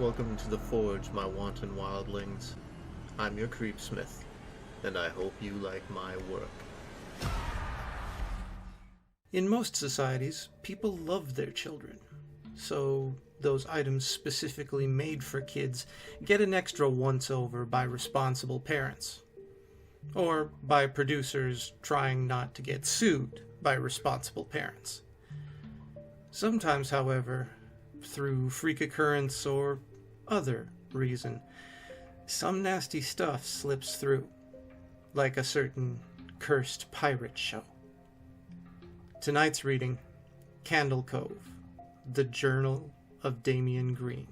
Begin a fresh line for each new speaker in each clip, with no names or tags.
Welcome to the Forge, my wanton wildlings. I'm your creepsmith, and I hope you like my work. In most societies, people love their children, so those items specifically made for kids get an extra once-over by responsible parents, or by producers trying not to get sued by responsible parents. Sometimes, however, through freak occurrence or other reason, some nasty stuff slips through, like a certain cursed pirate show. Tonight's reading, Cove, The Journal of Damien Green.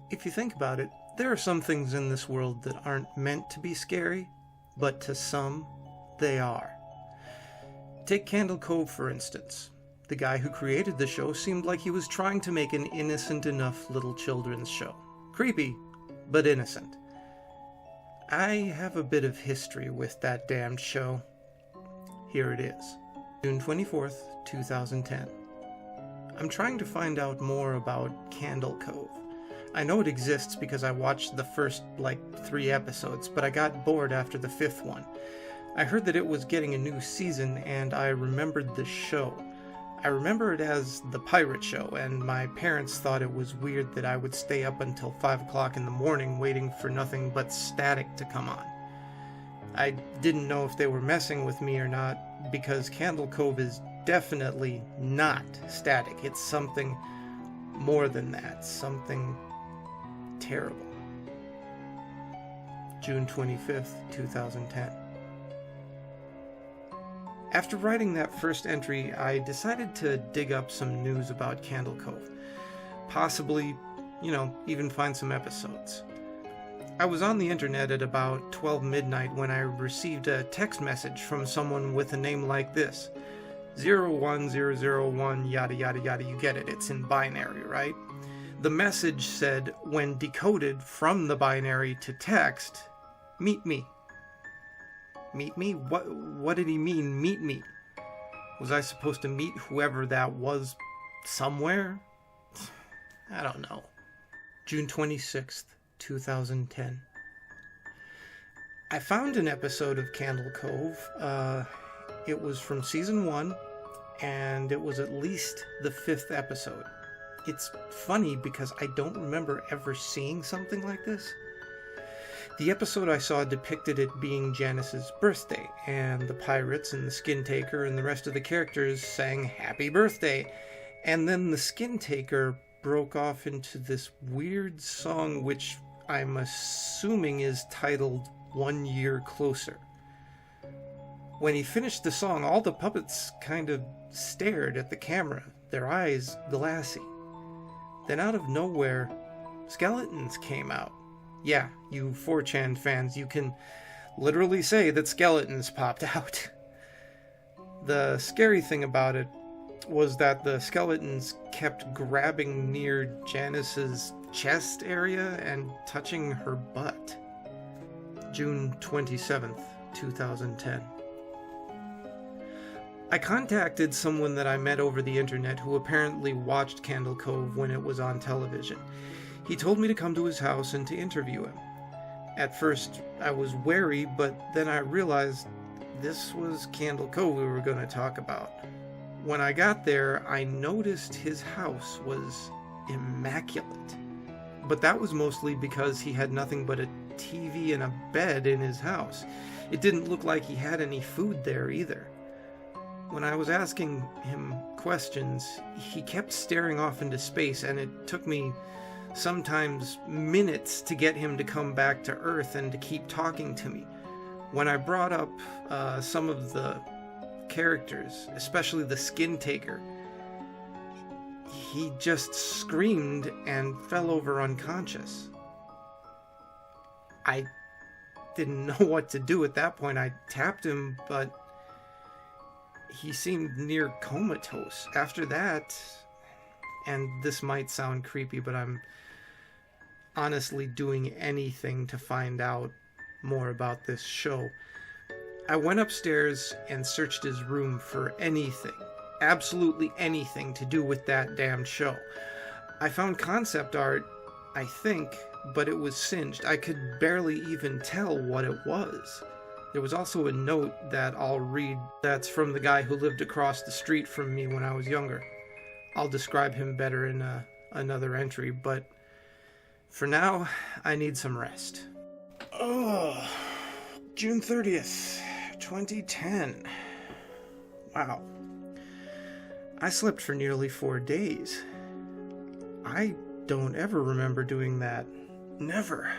If you think about it, there are some things in this world that aren't meant to be scary, but to some, they are. Take Cove, for instance. The guy who created the show seemed like he was trying to make an innocent enough little children's show. Creepy, but innocent. I have a bit of history with that damned show. Here it is. June 24th, 2010. I'm trying to find out more about Cove. I know it exists because I watched the first, 3 episodes, but I got bored after the 5th one. I heard that it was getting a new season, and I remembered the show. I remember it as the pirate show, and my parents thought it was weird that I would stay up until 5 o'clock in the morning waiting for nothing but static to come on. I didn't know if they were messing with me or not, because Cove is definitely not static. It's something more than that, something terrible. June 25th, 2010. After writing that first entry, I decided to dig up some news about Cove. Possibly, even find some episodes. I was on the internet at about 12 midnight when I received a text message from someone with a name like this. 01001 yada yada yada, you get it, it's in binary, right? The message said, when decoded from the binary to text, meet me. Meet me? What did he mean, meet me? Was I supposed to meet whoever that was somewhere? I don't know. June 26th, 2010. I found an episode of Cove. It was from season 1, and it was at least the 5th episode. It's funny because I don't remember ever seeing something like this. The episode I saw depicted it being Janice's birthday, and the pirates and the skin taker and the rest of the characters sang happy birthday, and then the skin taker broke off into this weird song which I'm assuming is titled 1 Year Closer. When he finished the song, all the puppets kind of stared at the camera, their eyes glassy. Then out of nowhere, skeletons came out. Yeah, you 4chan fans, you can literally say that skeletons popped out. The scary thing about it was that the skeletons kept grabbing near Janice's chest area and touching her butt. June 27th, 2010. I contacted someone that I met over the internet who apparently watched Cove when it was on television. He told me to come to his house and to interview him. At first, I was wary, but then I realized this was Cove we were going to talk about. When I got there, I noticed his house was immaculate. But that was mostly because he had nothing but a TV and a bed in his house. It didn't look like he had any food there either. When I was asking him questions, he kept staring off into space, and it took me sometimes minutes to get him to come back to Earth and to keep talking to me. When I brought up some of the characters, especially the skin taker, he just screamed and fell over unconscious. I didn't know what to do at that point. I tapped him, but he seemed near comatose. After that, and this might sound creepy, but I'm honestly doing anything to find out more about this show. I went upstairs and searched his room for anything, absolutely anything to do with that damned show. I found concept art, I think, but it was singed. I could barely even tell what it was. There was also a note that I'll read that's from the guy who lived across the street from me when I was younger. I'll describe him better in another entry, but for now, I need some rest. Oh, June 30th, 2010. Wow. I slept for nearly 4 days. I don't ever remember doing that. Never.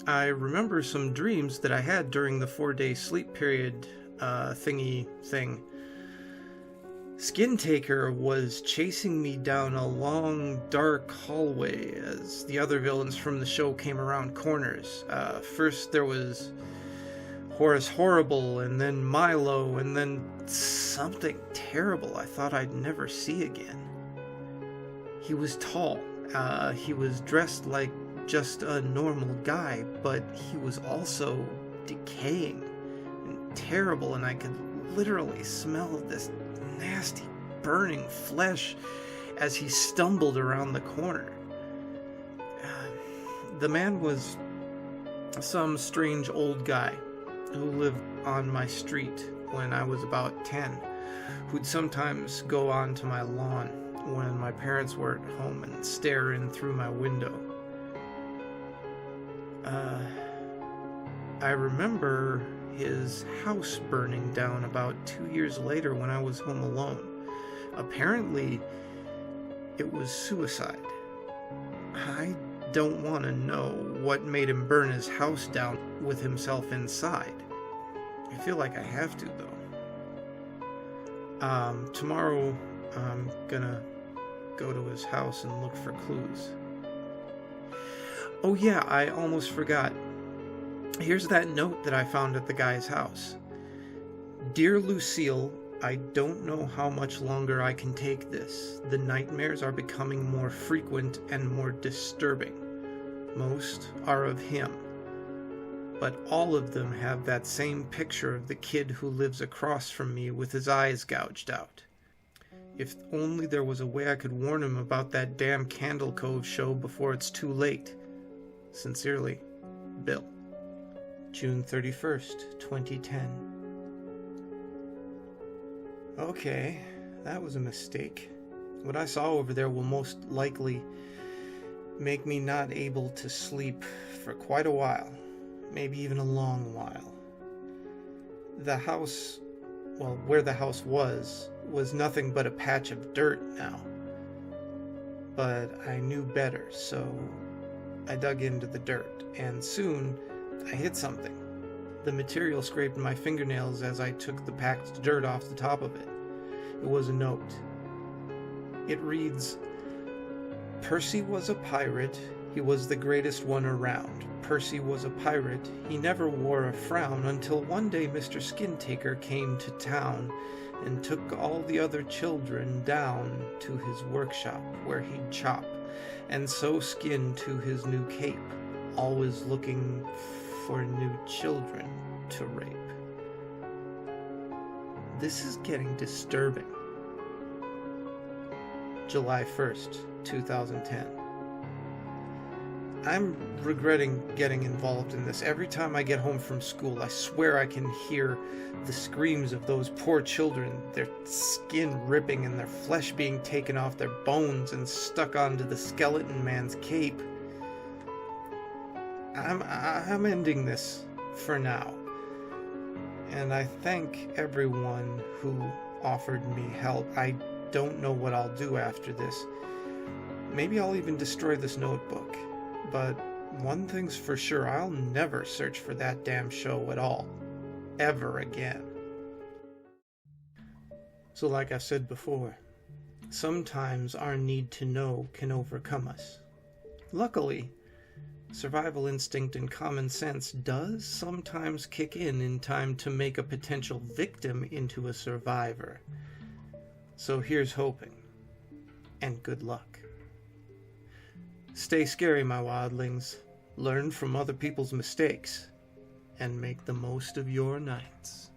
I remember some dreams that I had during the 4-day sleep period thingy thing. Skin Taker was chasing me down a long, dark hallway as the other villains from the show came around corners. First there was Horace Horrible, and then Milo, and then something terrible I thought I'd never see again. He was tall. He was dressed like just a normal guy, but he was also decaying and terrible, and I could literally smell this nasty, burning flesh as he stumbled around the corner. The man was some strange old guy who lived on my street when I was about 10, who'd sometimes go onto my lawn when my parents were at home and stare in through my window. I remember his house burning down about 2 years later when I was home alone. Apparently, it was suicide. I don't want to know what made him burn his house down with himself inside. I feel like I have to, though. Tomorrow, I'm gonna go to his house and look for clues. Oh yeah, I almost forgot. Here's that note that I found at the guy's house. Dear Lucille, I don't know how much longer I can take this. The nightmares are becoming more frequent and more disturbing. Most are of him, but all of them have that same picture of the kid who lives across from me with his eyes gouged out. If only there was a way I could warn him about that damn Candle Cove show before it's too late. Sincerely, Bill. June 31st, 2010. Okay, that was a mistake. What I saw over there will most likely make me not able to sleep for quite a while. Maybe even a long while. The house, well, where the house was nothing but a patch of dirt now. But I knew better, so I dug into the dirt, and soon I hit something. The material scraped my fingernails as I took the packed dirt off the top of it. It was a note. It reads, Percy was a pirate. He was the greatest one around. Percy was a pirate. He never wore a frown until one day Mr. Skin Taker came to town and took all the other children down to his workshop where he'd chop and sew skin to his new cape, always looking for new children to rape. This is getting disturbing. July 1st, 2010. I'm regretting getting involved in this. Every time I get home from school, I swear I can hear the screams of those poor children, their skin ripping and their flesh being taken off their bones and stuck onto the skeleton man's cape. I'm ending this for now. And I thank everyone who offered me help. I don't know what I'll do after this. Maybe I'll even destroy this notebook. But one thing's for sure, I'll never search for that damn show at all. Ever again. So like I said before, sometimes our need to know can overcome us. Luckily, survival instinct and common sense does sometimes kick in time to make a potential victim into a survivor. So here's hoping. And good luck. Stay scary, my wildlings. Learn from other people's mistakes. And make the most of your nights.